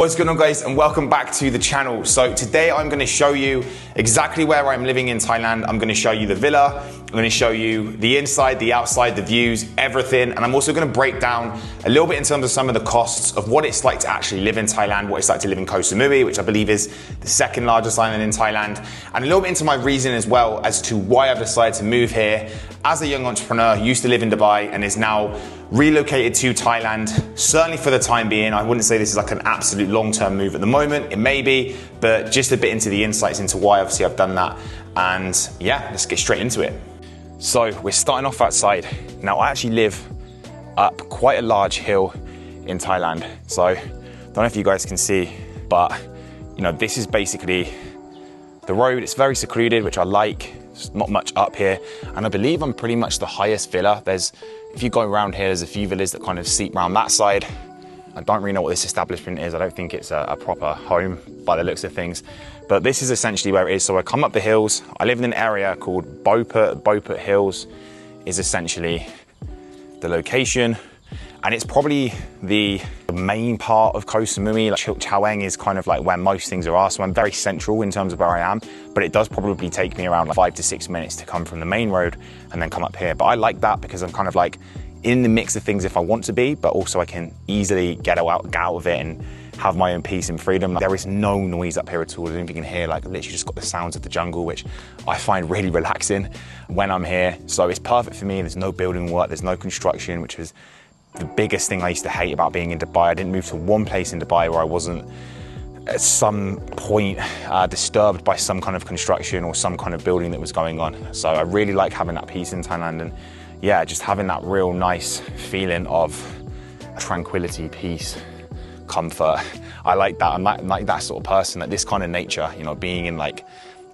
What's going on, guys, and welcome back to the channel. So today I'm going to show you exactly where I'm living in Thailand. I'm going to show you the villa, I'm going to show you the inside, the outside, the views, everything, and I'm also going to break down a little bit in terms of some of the costs of what it's like to actually live in Thailand, what it's like to live in Koh Samui, which I believe is the second largest island in Thailand, and a little bit into my reason as well as to why I've decided to move here as a young entrepreneur who used to live in Dubai and is now relocated to Thailand, certainly for the time being. I wouldn't say this is like an absolute long-term move at the moment. It may be, but just a bit into the insights into why obviously I've done that. And yeah, let's get straight into it. So we're starting off outside. Now I actually live up quite a large hill in Thailand. So I don't know if you guys can see, but you know, this is basically the road. It's very secluded, which I like. There's not much up here. And I believe I'm pretty much the highest villa. If you go around here, there's a few villas that kind of seep around that side. I don't really know what this establishment is. I don't think it's a proper home by the looks of things. But this is essentially where it is. So I come up the hills. I live in an area called Boput Hills is essentially the location. And it's probably the main part of Koh Samui. Like Chaweng is kind of like where most things are. So I'm very central in terms of where I am, but it does probably take me around like 5 to 6 minutes to come from the main road and then come up here. But I like that because I'm kind of like in the mix of things if I want to be, but also I can easily get out of it and have my own peace and freedom. There is no noise up here at all. I don't know if you can hear, like literally just got the sounds of the jungle, which I find really relaxing when I'm here. So it's perfect for me. There's no building work, there's no construction, which is the biggest thing I used to hate about being in Dubai. I didn't move to one place in Dubai where I wasn't at some point disturbed by some kind of construction or some kind of building that was going on. So I really like having that peace in Thailand, and yeah, just having that real nice feeling of tranquility, peace, comfort. I like that. I'm like that sort of person, that this kind of nature, you know, being in like,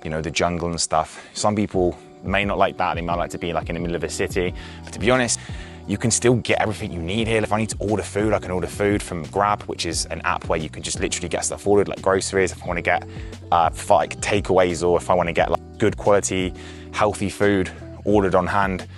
you know, the jungle and stuff. Some people may not like that. They might like to be like in the middle of a city, but to be honest, you can still get everything you need here. If I need to order food, I can order food from Grab, which is an app where you can just literally get stuff ordered, like groceries. If I want to get like takeaways, or if I want to get like good quality, healthy food ordered on hand,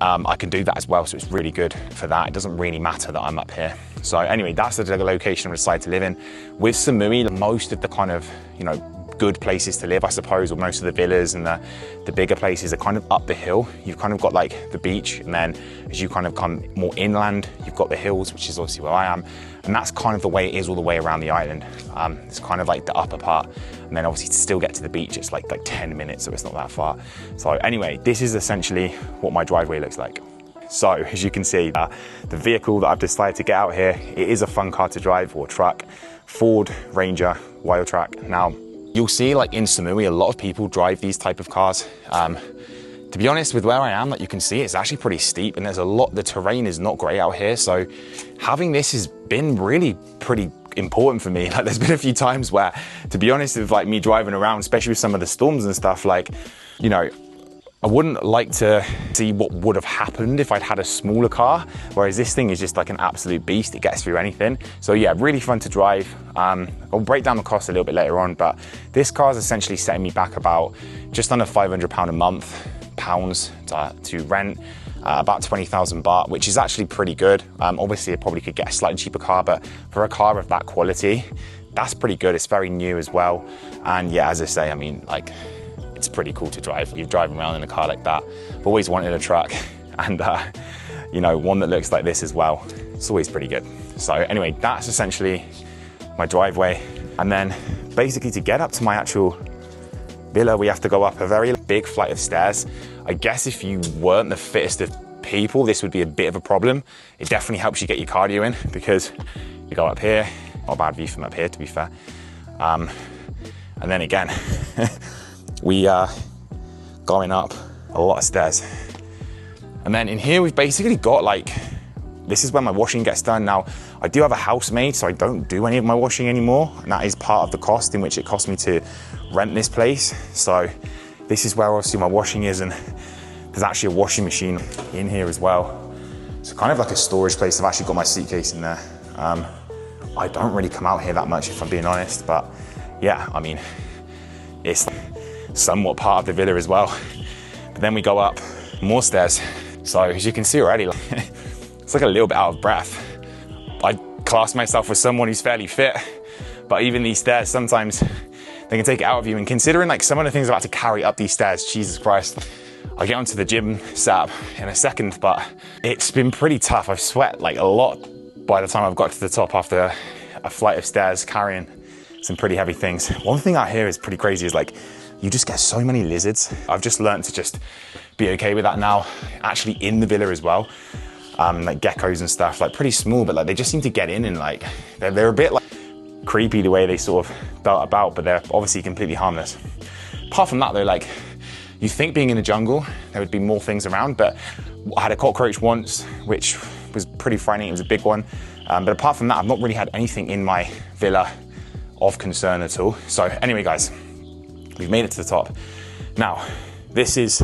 I can do that as well. So it's really good for that. It doesn't really matter that I'm up here. So anyway, that's the location I decided to live in. With Samui, most of the kind of, you know, good places to live, I suppose, or most of the villas and the bigger places are kind of up the hill. You've kind of got like the beach, and then as you kind of come more inland, you've got the hills, which is obviously where I am. And that's kind of the way it is all the way around the island. It's kind of like the upper part. And then obviously to still get to the beach, it's like 10 minutes, so it's not that far. So anyway, this is essentially what my driveway looks like. So as you can see, the vehicle that I've decided to get out here, it is a fun car to drive, or truck, Ford Ranger Wildtrak. Now, you'll see like in Samui, a lot of people drive these type of cars. To be honest, with where I am, like you can see, it's actually pretty steep, and there's a lot, the terrain is not great out here. So having this has been really pretty important for me. Like there's been a few times where, to be honest, with like me driving around, especially with some of the storms and stuff, like, you know, I wouldn't like to see what would have happened if I'd had a smaller car, whereas this thing is just like an absolute beast. It gets through anything. So yeah, really fun to drive. I'll break down the cost a little bit later on, but this car is essentially setting me back about just under £500 a month, to rent, about 20,000 baht, which is actually pretty good. Obviously I probably could get a slightly cheaper car, but for a car of that quality, that's pretty good. It's very new as well. And yeah, as I say, I mean, like, it's pretty cool to drive. You're driving around in a car like that. I've always wanted a truck, and you know, one that looks like this as well. It's always pretty good. So anyway, that's essentially my driveway. And then basically to get up to my actual villa, we have to go up a very big flight of stairs. I guess if you weren't the fittest of people, this would be a bit of a problem. It definitely helps you get your cardio in, because you go up here, not a bad view from up here to be fair. And then again, we are going up a lot of stairs. And then in here, we've basically got like, this is where my washing gets done. Now, I do have a housemaid, so I don't do any of my washing anymore. And that is part of the cost in which it cost me to rent this place. So this is where obviously my washing is, and there's actually a washing machine in here as well. So kind of like a storage place. I've actually got my suitcase in there. I don't really come out here that much, if I'm being honest, but yeah, I mean, it's somewhat part of the villa as well. But then we go up more stairs. So as you can see already, it's like a little bit out of breath. I class myself as someone who's fairly fit. But even these stairs, sometimes they can take it out of you. And considering like some of the things I've had to carry up these stairs, Jesus Christ. I'll get onto the gym setup in a second, but it's been pretty tough. I've sweat like a lot by the time I've got to the top after a flight of stairs carrying some pretty heavy things. One thing out here is pretty crazy is like, you just get so many lizards. I've just learned to just be okay with that now. Actually in the villa as well, like geckos and stuff, like pretty small, but like they just seem to get in and like, they're a bit like creepy the way they sort of belt about, but they're obviously completely harmless. Apart from that though, like you think being in the jungle, there would be more things around, but I had a cockroach once, which was pretty frightening. It was a big one. But apart from that, I've not really had anything in my villa of concern at all. So anyway, guys, we've made it to the top. Now, this is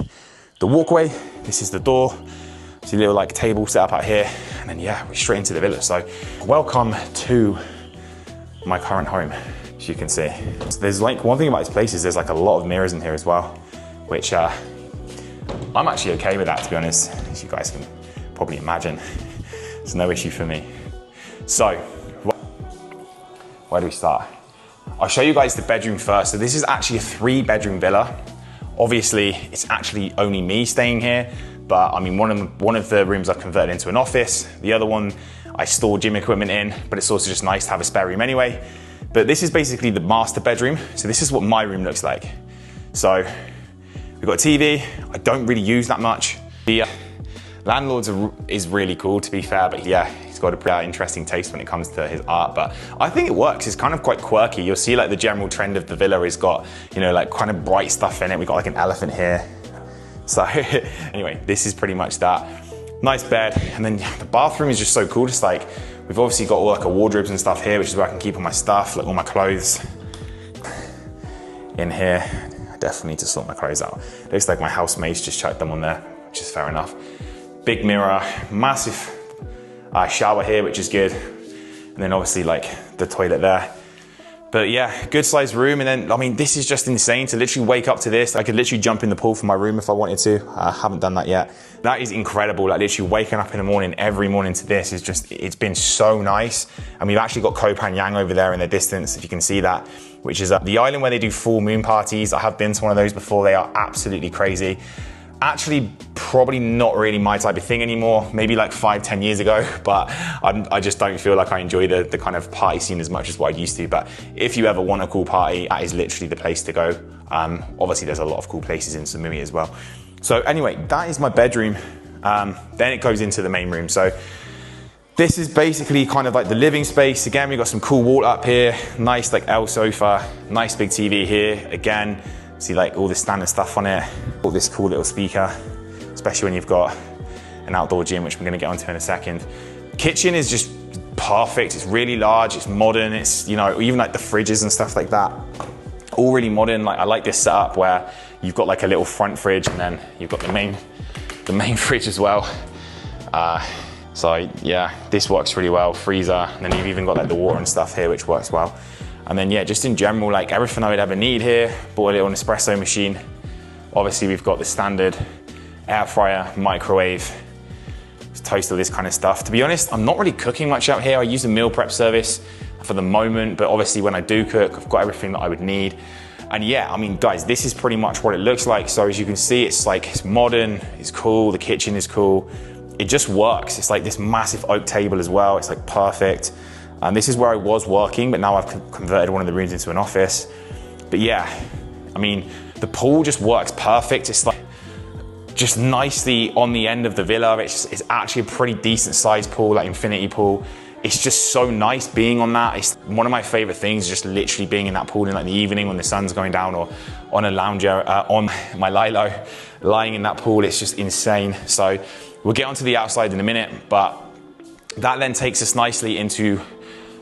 the walkway. This is the door. See a little like table set up out here. And then yeah, we're straight into the villa. So welcome to my current home, as you can see. So there's like, one thing about this place is there's like a lot of mirrors in here as well, which I'm actually okay with that, to be honest, as you guys can probably imagine. It's no issue for me. So, where do we start? I'll show you guys the bedroom first. So this is actually a 3-bedroom villa. Obviously, it's actually only me staying here, but I mean, one of the rooms I've converted into an office. The other one, I store gym equipment in, but it's also just nice to have a spare room anyway. But this is basically the master bedroom. So this is what my room looks like. So we've got a TV. I don't really use that much. The landlord is really cool, to be fair, but yeah, he's got a pretty interesting taste when it comes to his art, but I think it works. It's kind of quite quirky. You'll see like the general trend of the villa is got, you know, like kind of bright stuff in it. We've got like an elephant here. So anyway, this is pretty much that. Nice bed. And then the bathroom is just so cool. Just like, we've obviously got all like our wardrobes and stuff here, which is where I can keep all my stuff, like all my clothes in here. I definitely need to sort my clothes out. Looks like my housemates just chucked them on there, which is fair enough. Big mirror, massive shower here, which is good. And then obviously like the toilet there. But yeah, good sized room. And then, I mean, this is just insane to literally wake up to this. I could literally jump in the pool from my room if I wanted to. I haven't done that yet. That is incredible. Like literally waking up in the morning, every morning to this is just, it's been so nice. And we've actually got Koh Phangan over there in the distance, if you can see that, which is the island where they do full moon parties. I have been to one of those before. They are absolutely crazy. Actually, probably not really my type of thing anymore, maybe like 5-10 years ago, but I just don't feel like I enjoy the kind of party scene as much as what I used to. But if you ever want a cool party, that is literally the place to go. Obviously, there's a lot of cool places in Samui as well. So anyway, that is my bedroom. Then it goes into the main room. So this is basically kind of like the living space. Again, we've got some cool wall up here, nice like L sofa, nice big TV here. Again, see like all the standard stuff on it. All this cool little speaker, especially when you've got an outdoor gym, which we're gonna get onto in a second. Kitchen is just perfect. It's really large, it's modern. It's, you know, even like the fridges and stuff like that, all really modern. Like I like this setup where you've got like a little front fridge and then you've got the main fridge as well. So yeah, this works really well. Freezer, and then you've even got like the water and stuff here, which works well. And then yeah, just in general, like everything I would ever need here. Bought a little espresso machine. Obviously we've got the standard air fryer, microwave, toast, all this kind of stuff. To be honest, I'm not really cooking much out here. I use a meal prep service for the moment, but obviously when I do cook, I've got everything that I would need. And yeah, I mean, guys, this is pretty much what it looks like. So as you can see, it's like, it's modern, it's cool, the kitchen is cool. It just works. It's like this massive oak table as well. It's like perfect. And this is where I was working, but now I've converted one of the rooms into an office. But yeah, I mean, the pool just works perfect. It's like just nicely on the end of the villa. It's actually a pretty decent sized pool, like infinity pool. It's just so nice being on that. It's one of my favorite things, just literally being in that pool in like the evening when the sun's going down, or on a lounger, on my lilo, lying in that pool. It's just insane. So we'll get onto the outside in a minute, but that then takes us nicely into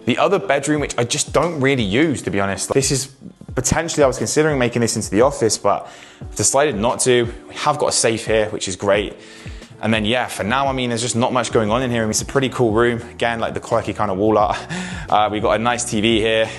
the other bedroom, which I just don't really use, to be honest. This is potentially, I was considering making this into the office, but I've decided not to. We have got a safe here, which is great. And then yeah, for now, I mean, there's just not much going on in here. I mean, it's a pretty cool room. Again, like the quirky kind of wall art. We've got a nice TV here,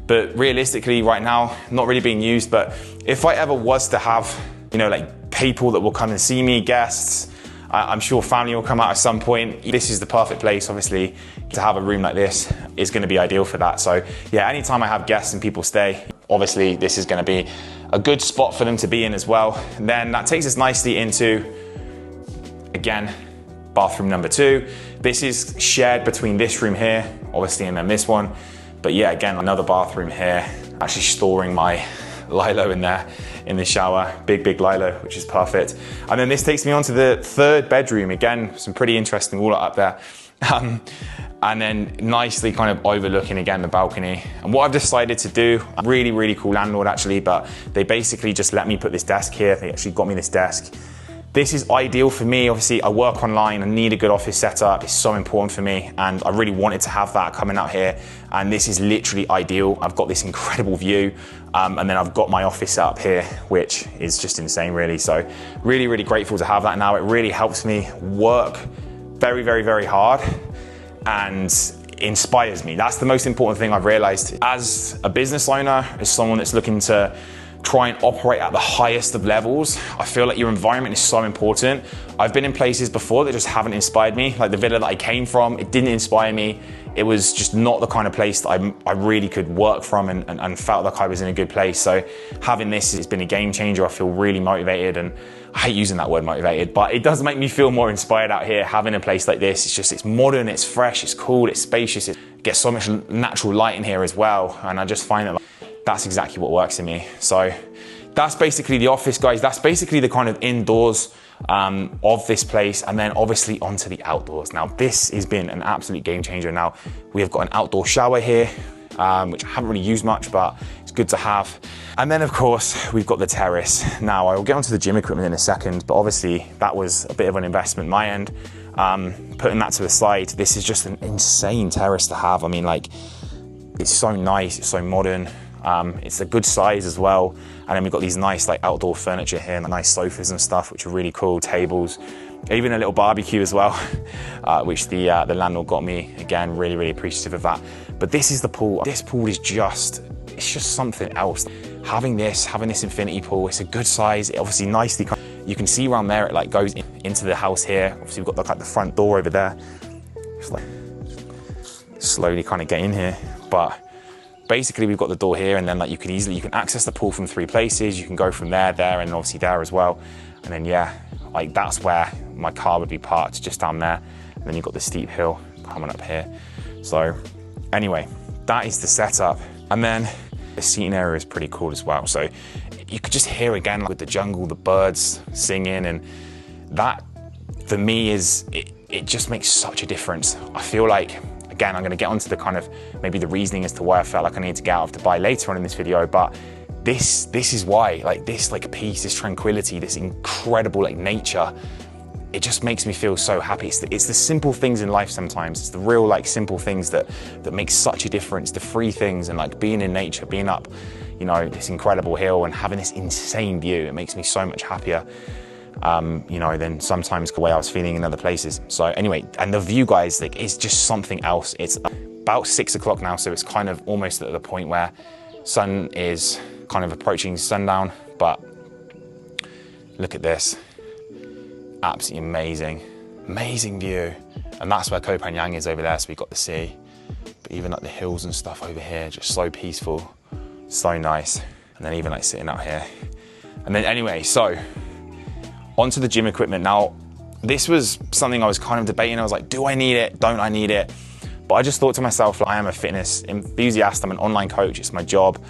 but realistically right now, not really being used. But if I ever was to have, you know, like people that will come and see me, guests, I'm sure family will come out at some point. This is the perfect place, obviously, to have a room like this is going to be ideal for that. So yeah, anytime I have guests and people stay, obviously this is going to be a good spot for them to be in as well. And then that takes us nicely into, again, bathroom number 2. This is shared between this room here, obviously, and then this one. But yeah, again, another bathroom here, actually storing my Lilo in there in the shower, big Lilo, which is perfect. And then this takes me on to the 3rd bedroom. Again, some pretty interesting wall up there. And then nicely kind of overlooking again the balcony. And what I've decided to do, really cool landlord actually, but they basically just let me put this desk here. They actually got me this desk. This is ideal for me. Obviously, I work online, I need a good office setup. It's so important for me, and I really wanted to have that coming out here. And this is literally ideal. I've got this incredible view, and then I've got my office set up here, which is just insane, really. So really grateful to have that now. It really helps me work very hard and inspires me. That's the most important thing I've realized. As a business owner, as someone that's looking to try and operate at the highest of levels, I feel like your environment is so important. I've been in places before that just haven't inspired me. Like the villa that I came from, it didn't inspire me. It was just not the kind of place that I really could work from and felt like I was in a good place. So having this has been a game changer. I feel really motivated, and I hate using that word motivated, but it does make me feel more inspired out here, having a place like this. It's modern, it's fresh, it's cool, it's spacious, it gets so much natural light in here as well. And I just find that that's exactly what works for me. So that's basically the office, guys. That's basically the kind of indoors of this place, and then obviously onto the outdoors. Now this has been an absolute game changer. Now we have got an outdoor shower here, which I haven't really used much, but it's good to have. And then of course we've got the terrace. Now I will get onto the gym equipment in a second, but obviously that was a bit of an investment my end. Putting that to the side, this is just an insane terrace to have. I mean, like, it's so nice, it's so modern. It's a good size as well. And then we've got these nice like outdoor furniture here, and nice sofas and stuff, which are really cool, tables, even a little barbecue as well, which the landlord got me. Again, really appreciative of that. But this is the pool. This pool is it's just something else. Having this infinity pool, it's a good size. It obviously nicely, you can see around there, it like goes into the house here. Obviously we've got like the front door over there. Just like slowly kind of get in here. But basically we've got the door here, and then like you can access the pool from 3 places. You can go from there, and obviously there as well. And then yeah, like that's where my car would be parked, just down there. And then you've got the steep hill coming up here. So anyway, that is the setup. And then the seating area is pretty cool as well. So you could just hear again, like with the jungle, the birds singing, and that for me it just makes such a difference. I feel like, again, I'm going to get onto the kind of maybe the reasoning as to why I felt like I needed to get out of Dubai later on in this video, but this is why, like this like peace, this tranquility, this incredible like nature, it just makes me feel so happy. It's the simple things in life sometimes. It's the real like simple things that make such a difference. The free things, and like being in nature, being up, you know, this incredible hill and having this insane view. It makes me so much happier, you know, than sometimes the way I was feeling in other places. So anyway, and the view, guys, like it's just something else. It's about 6 o'clock now, so it's kind of almost at the point where sun is kind of approaching sundown. But look at this. Absolutely amazing view. And that's where Koh Phangan is over there, so we've got the sea. But even like the hills and stuff over here, just so peaceful, so nice. And then even like sitting out here. And then anyway, so onto the gym equipment. Now, this was something I was kind of debating. I was like, do I need it? Don't I need it? But I just thought to myself, like, I am a fitness enthusiast. I'm an online coach. It's my job.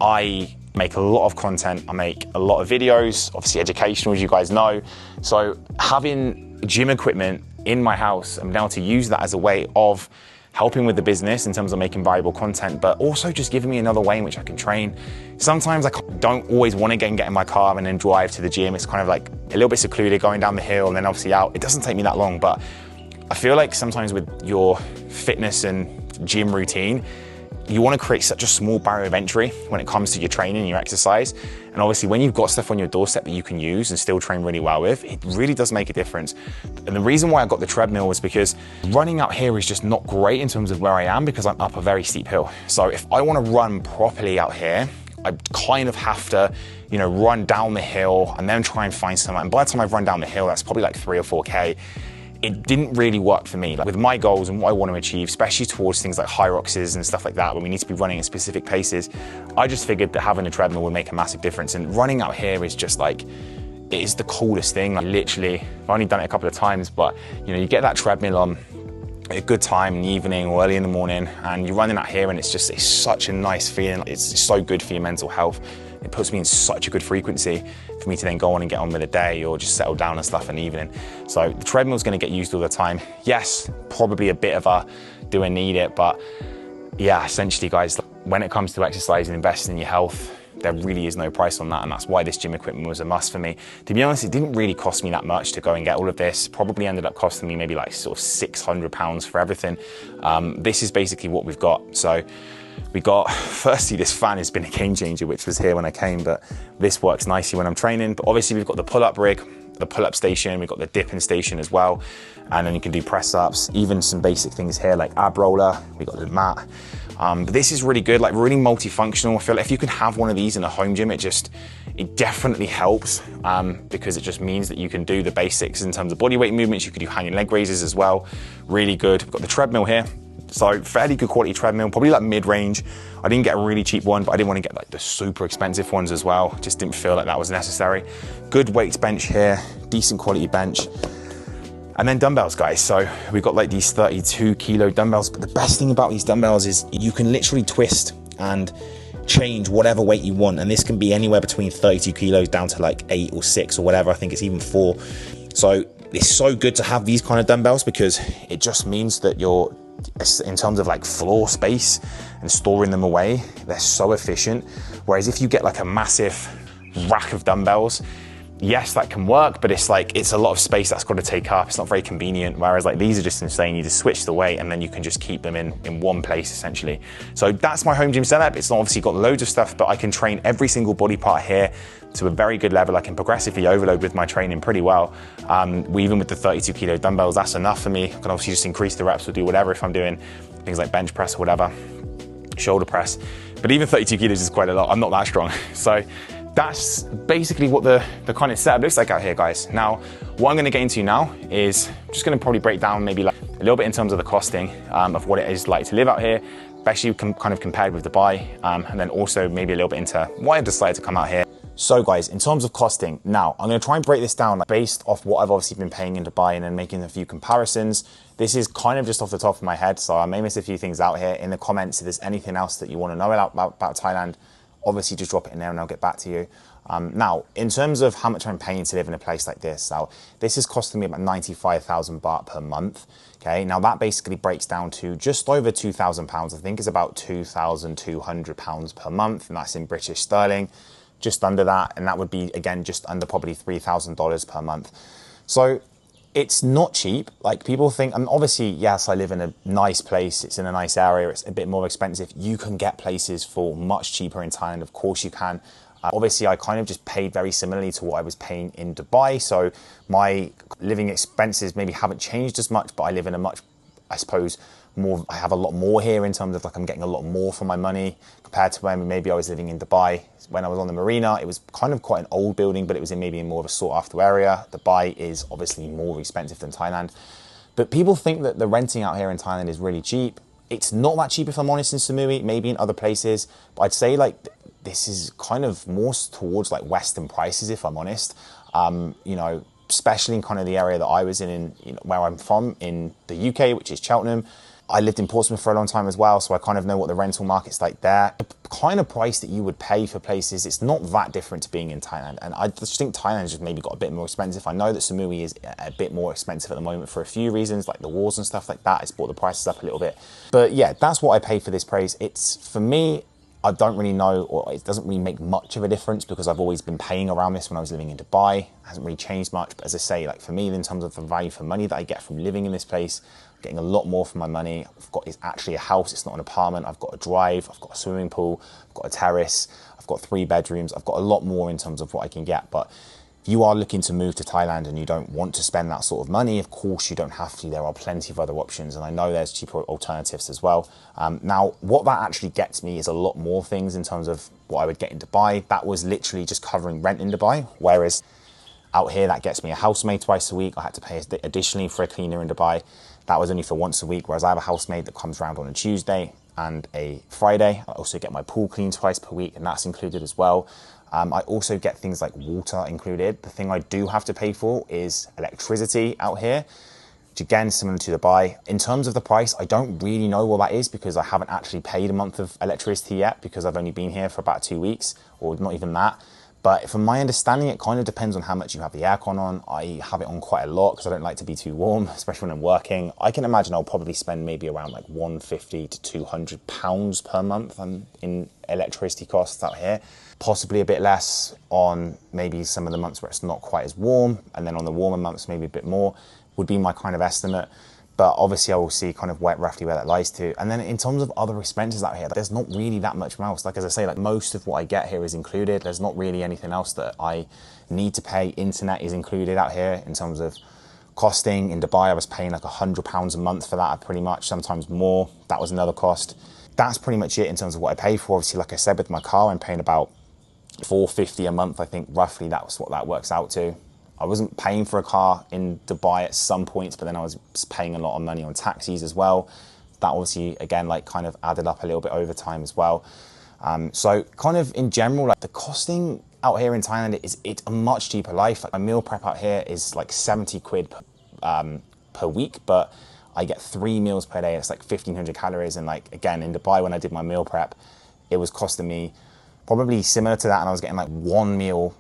I make a lot of content. I make a lot of videos, obviously educational, as you guys know. So having gym equipment in my house, I'm able to use that as a way of helping with the business in terms of making valuable content, but also just giving me another way in which I can train. Sometimes I don't always want to get in my car and then drive to the gym. It's kind of like a little bit secluded, going down the hill and then obviously out. It doesn't take me that long, but I feel like sometimes with your fitness and gym routine, you want to create such a small barrier of entry when it comes to your training and your exercise. And obviously when you've got stuff on your doorstep that you can use and still train really well with, it really does make a difference. And the reason why I got the treadmill was because running out here is just not great in terms of where I am, because I'm up a very steep hill. So if I want to run properly out here, I kind of have to, you know, run down the hill and then try and find somewhere. And by the time I've run down the hill, that's probably like 3 or 4K. It didn't really work for me. Like with my goals and what I want to achieve, especially towards things like high roxes and stuff like that, when we need to be running at specific paces, I just figured that having a treadmill would make a massive difference. And running out here is just like, it is the coolest thing. Like literally, I've only done it a couple of times, but you know, you get that treadmill on at a good time in the evening or early in the morning, and you're running out here and it's such a nice feeling. It's so good for your mental health. It puts me in such a good frequency for me to then go on and get on with the day or just settle down and stuff in the evening. So the treadmill's gonna get used all the time. Yes, probably a bit of a, do I need it? But yeah, essentially guys, when it comes to exercise and investing in your health, there really is no price on that, and that's why this gym equipment was a must for me. To be honest, it didn't really cost me that much to go and get all of this. Probably ended up costing me maybe like sort of £600 for everything. This is basically what we've got. So we got, firstly, this fan has been a game changer, which was here when I came, but this works nicely when I'm training. But obviously we've got the pull-up rig, the pull-up station, we've got the dipping station as well. And then you can do press-ups, even some basic things here like ab roller, we got the mat. But this is really good, like really multifunctional. I feel like if you can have one of these in a home gym, it definitely helps because it just means that you can do the basics in terms of body weight movements. You can do hanging leg raises as well. Really good. We've got the treadmill here. So fairly good quality treadmill, probably like mid-range. I didn't get a really cheap one, but I didn't want to get like the super expensive ones as well. Just didn't feel like that was necessary. Good weights bench here, decent quality bench. And then dumbbells, guys. So we've got like these 32 kilo dumbbells, but the best thing about these dumbbells is you can literally twist and change whatever weight you want. And this can be anywhere between 32 kilos down to like 8 or 6 or whatever. I think it's even 4. So it's so good to have these kind of dumbbells because it just means that you're, in terms of like floor space and storing them away, they're so efficient. Whereas if you get like a massive rack of dumbbells, yes, that can work, but it's a lot of space that's got to take up. It's not very convenient. Whereas like these are just insane. You just switch the weight and then you can just keep them in one place essentially. So that's my home gym setup. It's not obviously got loads of stuff, but I can train every single body part here to a very good level. I can progressively overload with my training pretty well. Even with the 32 kilo dumbbells, that's enough for me. I can obviously just increase the reps or do whatever if I'm doing things like bench press or whatever, shoulder press. But even 32 kilos is quite a lot. I'm not that strong. So that's basically what the kind of setup looks like out here, guys. Now, what I'm gonna get into now is just gonna probably break down maybe like a little bit in terms of the costing of what it is like to live out here, especially kind of compared with Dubai, and then also maybe a little bit into why I decided to come out here. So guys, in terms of costing, now I'm gonna try and break this down based off what I've obviously been paying in Dubai and then making a few comparisons. This is kind of just off the top of my head, so I may miss a few things out here. In the comments, if there's anything else that you wanna know about Thailand, obviously just drop it in there and I'll get back to you. Now, in terms of how much I'm paying to live in a place like this, now this is costing me about 95,000 baht per month. Okay, now that basically breaks down to just over £2,000. I think it's about £2,200 per month, and that's in British sterling, just under that. And that would be, again, just under probably $3,000 per month. So it's not cheap. Like people think, and obviously, yes, I live in a nice place. It's in a nice area. It's a bit more expensive. You can get places for much cheaper in Thailand. Of course you can. Obviously, I kind of just paid very similarly to what I was paying in Dubai. So my living expenses maybe haven't changed as much, but I live in a much, I suppose, more, I have a lot more here in terms of like I'm getting a lot more for my money compared to when maybe I was living in Dubai. When I was on the marina, it was kind of quite an old building, but it was in maybe more of a sought after area. Dubai is obviously more expensive than Thailand. But people think that the renting out here in Thailand is really cheap. It's not that cheap if I'm honest in Samui, maybe in other places, but I'd say like this is kind of more towards like Western prices if I'm honest. You know, especially in kind of the area that I was in you know, where I'm from in the UK, which is Cheltenham. I lived in Portsmouth for a long time as well, so I kind of know what the rental market's like there. The kind of price that you would pay for places, it's not that different to being in Thailand. And I just think Thailand's just maybe got a bit more expensive. I know that Samui is a bit more expensive at the moment for a few reasons, like the wars and stuff like that. It's brought the prices up a little bit. But yeah, that's what I pay for this place. It's, for me, I don't really know, or it doesn't really make much of a difference because I've always been paying around this when I was living in Dubai. It hasn't really changed much, but as I say, like for me, in terms of the value for money that I get from living in this place, I'm getting a lot more for my money. It's actually a house, it's not an apartment. I've got a drive, I've got a swimming pool, I've got a terrace, I've got 3 bedrooms. I've got a lot more in terms of what I can get. But if you are looking to move to Thailand and you don't want to spend that sort of money, of course you don't have to. There are plenty of other options, and I know there's cheaper alternatives as well. Now, what that actually gets me is a lot more things in terms of what I would get in Dubai. That was literally just covering rent in Dubai, whereas out here that gets me a housemaid twice a week. I had to pay additionally for a cleaner in Dubai. That was only for once a week, whereas I have a housemaid that comes around on a Tuesday and a Friday. I also get my pool cleaned twice per week, and that's included as well. I also get things like water included. The thing I do have to pay for is electricity out here, which again, similar to Dubai. In terms of the price, I don't really know what that is because I haven't actually paid a month of electricity yet because I've only been here for about 2 weeks, or not even that. But from my understanding, it kind of depends on how much you have the aircon on. I have it on quite a lot because I don't like to be too warm, especially when I'm working. I can imagine I'll probably spend maybe around like £150 to £200 per month in electricity costs out here. Possibly a bit less on maybe some of the months where it's not quite as warm, and then on the warmer months maybe a bit more would be my kind of estimate. But obviously I will see kind of roughly where that lies to. And then in terms of other expenses out here, there's not really that much else. Like, as I say, like most of what I get here is included. There's not really anything else that I need to pay. Internet is included out here in terms of costing. In Dubai, I was paying like £100 a month for that pretty much, sometimes more. That was another cost. That's pretty much it in terms of what I pay for. Obviously, like I said, with my car, I'm paying about $450 a month. I think roughly that's what that works out to. I wasn't paying for a car in Dubai at some points, but then I was paying a lot of money on taxis as well. That obviously, again, like kind of added up a little bit over time as well. So kind of in general, like the costing out here in Thailand it's a much cheaper life. Like my meal prep out here is like 70 quid per week, but I get 3 meals per day. It's like 1,500 calories. And like, again, in Dubai, when I did my meal prep, it was costing me probably similar to that. And I was getting like 1 meal.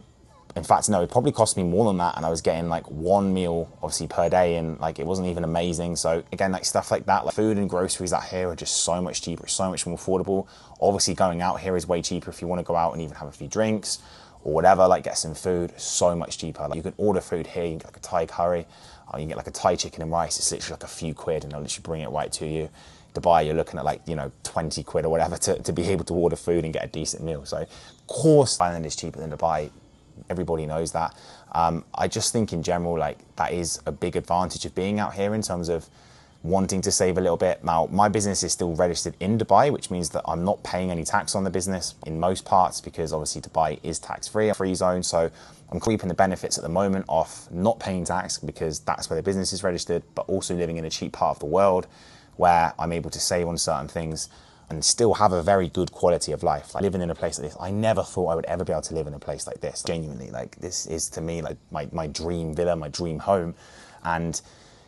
In fact, no, it probably cost me more than that, and I was getting like 1 meal obviously per day, and like it wasn't even amazing. So again, like stuff like that, like food and groceries out here are just so much cheaper, so much more affordable. Obviously going out here is way cheaper if you want to go out and even have a few drinks or whatever, like get some food, so much cheaper. Like you can order food here, you can get like a Thai curry, or you can get like a Thai chicken and rice. It's literally like a few quid and they'll literally bring it right to you. Dubai, you're looking at like, 20 quid or whatever to be able to order food and get a decent meal. So of course Thailand is cheaper than Dubai. Everybody knows that. I just think in general, like that is a big advantage of being out here in terms of wanting to save a little bit. Now, my business is still registered in Dubai, which means that I'm not paying any tax on the business in most parts because obviously Dubai is tax-free, a free zone. So I'm reaping the benefits at the moment of not paying tax because that's where the business is registered, but also living in a cheap part of the world where I'm able to save on certain things and still have a very good quality of life. Like living in a place like this, I never thought I would ever be able to live in a place like this. Genuinely, like this is to me like my dream villa, my dream home. And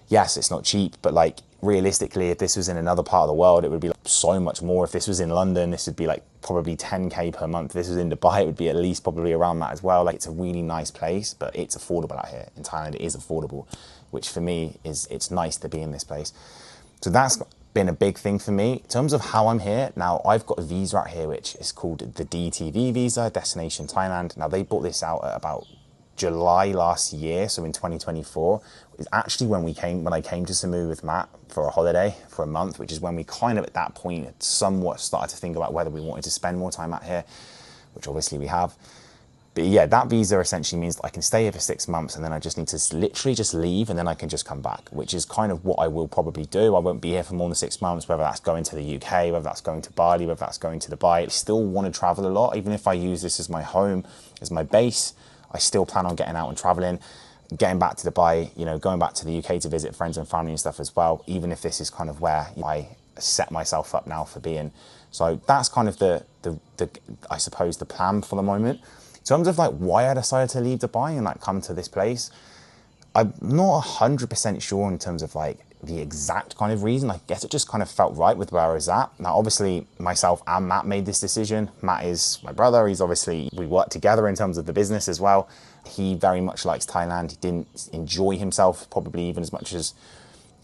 yes, it's not cheap, but like realistically, if this was in another part of the world, it would be like so much more. If this was in London, this would be like probably 10K per month. If this was in Dubai, it would be at least probably around that as well. Like it's a really nice place, but it's affordable out here. In Thailand, it is affordable, which for me it's nice to be in this place. So that's been a big thing for me. In terms of how I'm here, now I've got a visa out here which is called the DTV visa, Destination Thailand. Now they brought this out at about July last year, so in 2024. It's actually when I came to Samui with Matt for a holiday for a month, which is when we kind of at that point had somewhat started to think about whether we wanted to spend more time out here, which obviously we have. But yeah, that visa essentially means that I can stay here for 6 months and then I just need to literally just leave and then I can just come back, which is kind of what I will probably do. I won't be here for more than 6 months, whether that's going to the UK, whether that's going to Bali, whether that's going to Dubai. I still want to travel a lot. Even if I use this as my home, as my base, I still plan on getting out and traveling, getting back to Dubai, going back to the UK to visit friends and family and stuff as well, even if this is kind of where I set myself up now for being. So that's kind of the I suppose the plan for the moment. In terms of like why I decided to leave Dubai and like come to this place, I'm not 100% sure in terms of like the exact kind of reason. I guess it just kind of felt right with where I was at. Now, obviously myself and Matt made this decision. Matt is my brother. We work together in terms of the business as well. He very much likes Thailand. He didn't enjoy himself probably even as much as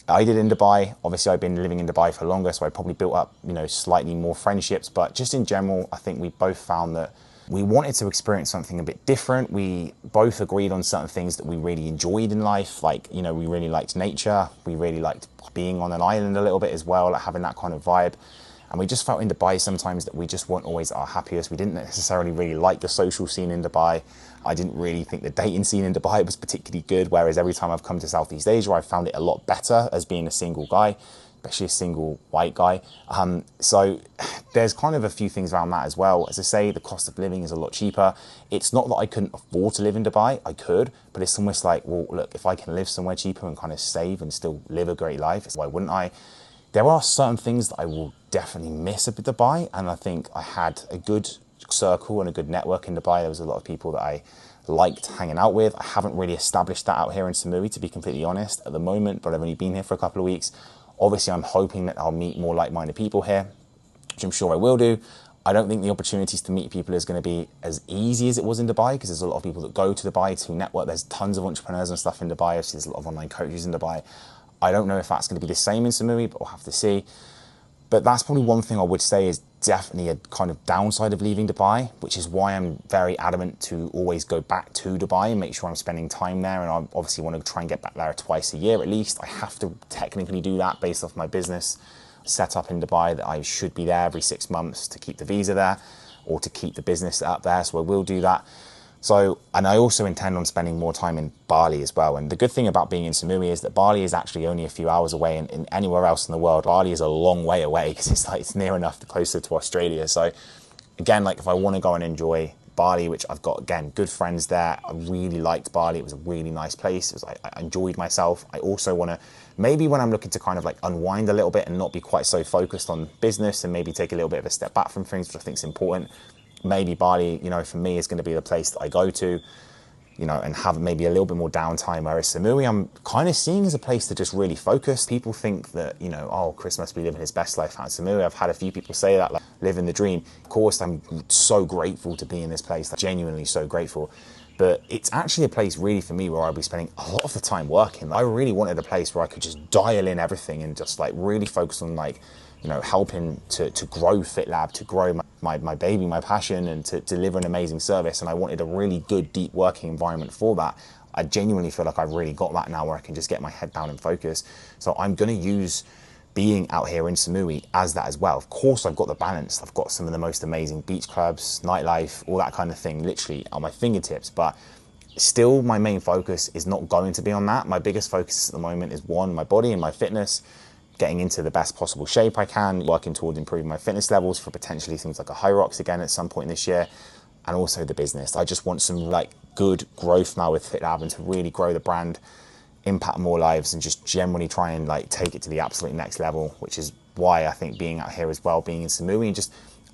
I did in Dubai. Obviously I've been living in Dubai for longer, so I probably built up, slightly more friendships, but just in general, I think we both found that we wanted to experience something a bit different. We both agreed on certain things that we really enjoyed in life. Like, we really liked nature. We really liked being on an island a little bit as well, like having that kind of vibe. And we just felt in Dubai sometimes that we just weren't always our happiest. We didn't necessarily really like the social scene in Dubai. I didn't really think the dating scene in Dubai was particularly good, whereas every time I've come to Southeast Asia, I've found it a lot better as being a single guy, especially a single white guy. So there's kind of a few things around that as well. As I say, the cost of living is a lot cheaper. It's not that I couldn't afford to live in Dubai, I could, but it's almost like, well, look, if I can live somewhere cheaper and kind of save and still live a great life, why wouldn't I? There are certain things that I will definitely miss a bit Dubai, and I think I had a good circle and a good network in Dubai. There was a lot of people that I liked hanging out with. I haven't really established that out here in Samui, to be completely honest, at the moment, but I've only been here for a couple of weeks. Obviously, I'm hoping that I'll meet more like-minded people here, which I'm sure I will do. I don't think the opportunities to meet people is going to be as easy as it was in Dubai, because there's a lot of people that go to Dubai to network. There's tons of entrepreneurs and stuff in Dubai. Obviously, there's a lot of online coaches in Dubai. I don't know if that's going to be the same in Samui, but we'll have to see. But that's probably one thing I would say is definitely a kind of downside of leaving Dubai, which is why I'm very adamant to always go back to Dubai and make sure I'm spending time there. And I obviously want to try and get back there twice a year at least. I have to technically do that based off my business set up in Dubai, that I should be there every 6 months to keep the visa there or to keep the business up there. So I will do that. So, and I also intend on spending more time in Bali as well. And the good thing about being in Samui is that Bali is actually only a few hours away, and in anywhere else in the world, Bali is a long way away, because it's near enough closer to Australia. So again, like if I want to go and enjoy Bali, which I've got, again, good friends there. I really liked Bali. It was a really nice place. It was, I enjoyed myself. I also want to, maybe when I'm looking to kind of like unwind a little bit and not be quite so focused on business, and maybe take a little bit of a step back from things, which I think is important, maybe Bali, you know, for me is going to be the place that I go to, you know, and have maybe a little bit more downtime. Whereas Samui, I'm kind of seeing as a place to just really focus. People think that, you know, oh, Chris must be living his best life out in Samui. I've had a few people say that, like, living the dream. Of course, I'm so grateful to be in this place, like, genuinely so grateful. But it's actually a place really for me where I'll be spending a lot of the time working. I really wanted a place where I could just dial in everything and just like really focus on, like, you know, helping to grow FitLab, to grow my baby, my passion, and to deliver an amazing service. And I wanted a really good, deep working environment for that. I genuinely feel like I've really got that now, where I can just get my head down and focus. So I'm going to use being out here in Samui as that as well. Of course, I've got the balance. I've got some of the most amazing beach clubs, nightlife, all that kind of thing, literally on my fingertips. But still, my main focus is not going to be on that. My biggest focus at the moment is, one, my body and my fitness, getting into the best possible shape I can, working toward improving my fitness levels for potentially things like a High Rocks again at some point this year, and also the business. I just want some like good growth now with FitLab, and to really grow the brand, impact more lives, and just generally try and like take it to the absolute next level, which is why I think being out here as well, being in Samui, and just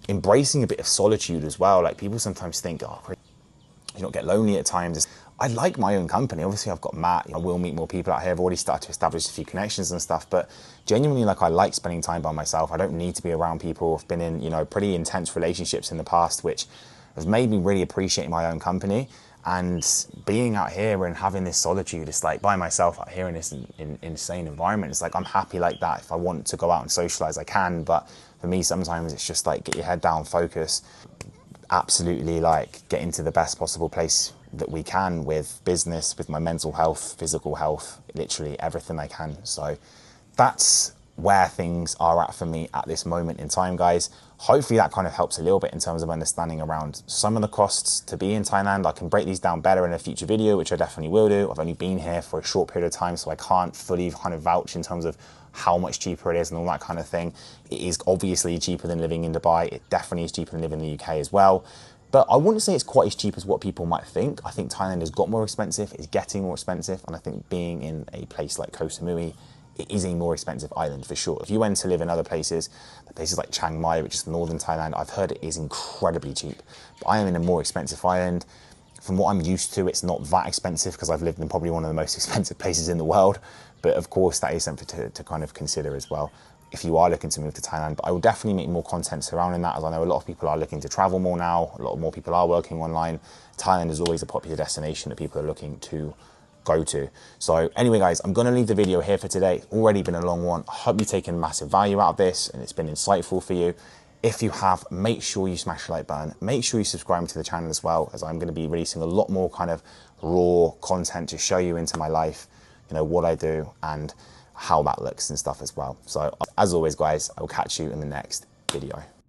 embracing a bit of solitude as well. Like, people sometimes think, oh, you don't get lonely at times. I like my own company. Obviously, I've got Matt. I will meet more people out here. I've already started to establish a few connections and stuff, but genuinely, like, I like spending time by myself. I don't need to be around people. I've been in, you know, pretty intense relationships in the past, which has made me really appreciate my own company. And being out here and having this solitude, it's like by myself out here in this insane environment, it's like I'm happy like that. If I want to go out and socialize, I can. But for me, sometimes it's just like, get your head down, focus, absolutely like get into the best possible place that we can with business, with my mental health, physical health, literally everything I can. So that's where things are at for me at this moment in time, guys. Hopefully that kind of helps a little bit in terms of understanding around some of the costs to be in Thailand. I can break these down better in a future video, which I definitely will do. I've only been here for a short period of time, so I can't fully kind of vouch in terms of how much cheaper it is and all that kind of thing. It is obviously cheaper than living in Dubai. It definitely is cheaper than living in the UK as well. But I wouldn't say it's quite as cheap as what people might think. I think Thailand has got more expensive, it's getting more expensive, and I think being in a place like Koh Samui, it is a more expensive island for sure. If you went to live in other places like Chiang Mai, which is northern Thailand, I've heard it is incredibly cheap. But I am in a more expensive island. From what I'm used to, it's not that expensive because I've lived in probably one of the most expensive places in the world. But of course, that is something to kind of consider as well, if you are looking to move to Thailand. But I will definitely make more content surrounding that, as I know a lot of people are looking to travel more now. A lot more people are working online. Thailand is always a popular destination that people are looking to go to. So anyway, guys, I'm going to leave the video here for today. It's already been a long one. I hope you've taken massive value out of this and it's been insightful for you. If you have, make sure you smash the like button. Make sure you subscribe to the channel as well, as I'm going to be releasing a lot more kind of raw content to show you into my life, you know, what I do and how that looks and stuff as well. So as always, guys, I will catch you in the next video.